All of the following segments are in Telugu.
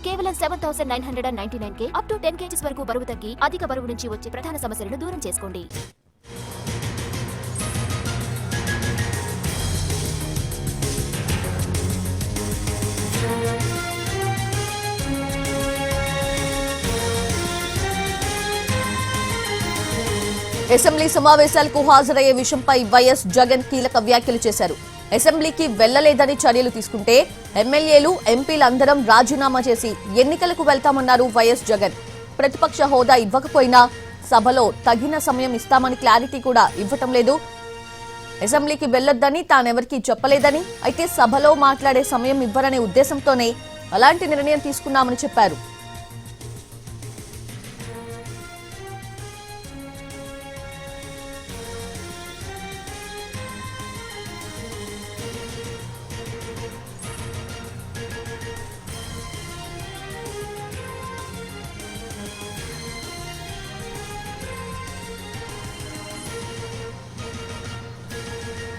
కేవలం 7,999K అప్ టు 10 kgs వరకు బరువు తగ్గి అధిక బరువు నుంచి వచ్చే ప్రధాన సమస్యలను దూరం చేసుకోండి. అసెంబ్లీ సమావేశాలకు హాజరయ్యే విషయంపై వైఎస్ జగన్ కీలక వ్యాఖ్యలు చేశారు. అసెంబ్లీకి వెళ్లలేదని చర్యలు తీసుకుంటే ఎమ్మెల్యేలు ఎంపీలందరం రాజీనామా చేసి ఎన్నికలకు వెళ్తామన్నారు వైఎస్ జగన్. ప్రతిపక్ష హోదా ఇవ్వకపోయినా సభలో తగిన సమయం ఇస్తామని క్లారిటీ కూడా ఇవ్వటం లేదు. అసెంబ్లీకి వెళ్లొద్దని తానెవరికీ చెప్పలేదని, అయితే సభలో మాట్లాడే సమయం ఇవ్వరనే ఉద్దేశంతోనే అలాంటి నిర్ణయం తీసుకున్నామని చెప్పారు.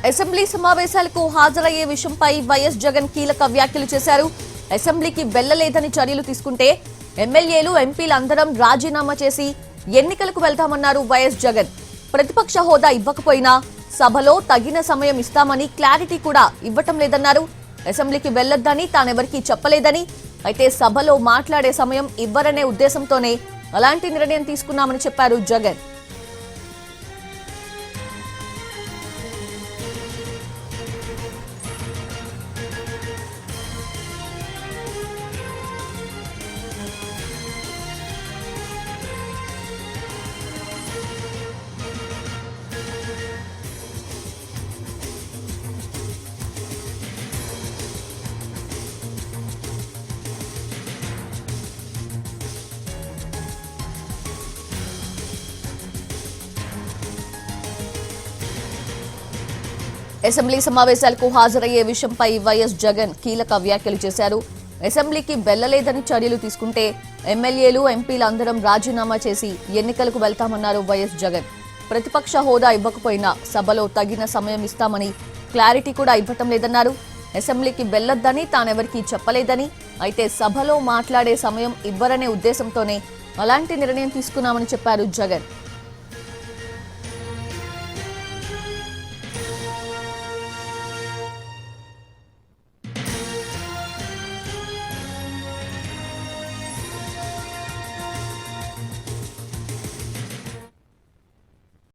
అసెంబ్లీ సమావేశాలకు హాజరయ్యే విషయంపై వైఎస్ జగన్ కీలక వ్యాఖ్యలు చేశారు. అసెంబ్లీకి వెళ్లలేదని చర్యలు తీసుకుంటే ఎమ్మెల్యేలు ఎంపీలందరం రాజీనామా చేసి ఎన్నికలకు వెళ్తామన్నారు వైఎస్ జగన్. ప్రతిపక్ష హోదా ఇవ్వకపోయినా సభలో తగిన సమయం ఇస్తామని క్లారిటీ కూడా ఇవ్వటం లేదన్నారు. అసెంబ్లీకి వెళ్లొద్దని తానెవరికీ చెప్పలేదని, అయితే సభలో మాట్లాడే సమయం ఇవ్వరనే ఉద్దేశంతోనే అలాంటి నిర్ణయం తీసుకున్నామని చెప్పారు జగన్. అసెంబ్లీ సమావేశాలకు హాజరయ్యే విషయంపై వైఎస్ జగన్ కీలక వ్యాఖ్యలు చేశారు. అసెంబ్లీకి వెళ్లలేదని చర్యలు తీసుకుంటే ఎమ్మెల్యేలు ఎంపీలందరం రాజీనామా చేసి ఎన్నికలకు వెళ్తామన్నారు వైఎస్ జగన్. ప్రతిపక్ష హోదా ఇవ్వకపోయినా సభలో తగిన సమయం ఇస్తామని క్లారిటీ కూడా ఇవ్వటం లేదన్నారు. అసెంబ్లీకి వెళ్లొద్దని తానెవరికీ చెప్పలేదని, అయితే సభలో మాట్లాడే సమయం ఇవ్వరనే ఉద్దేశంతోనే అలాంటి నిర్ణయం తీసుకున్నామని చెప్పారు జగన్.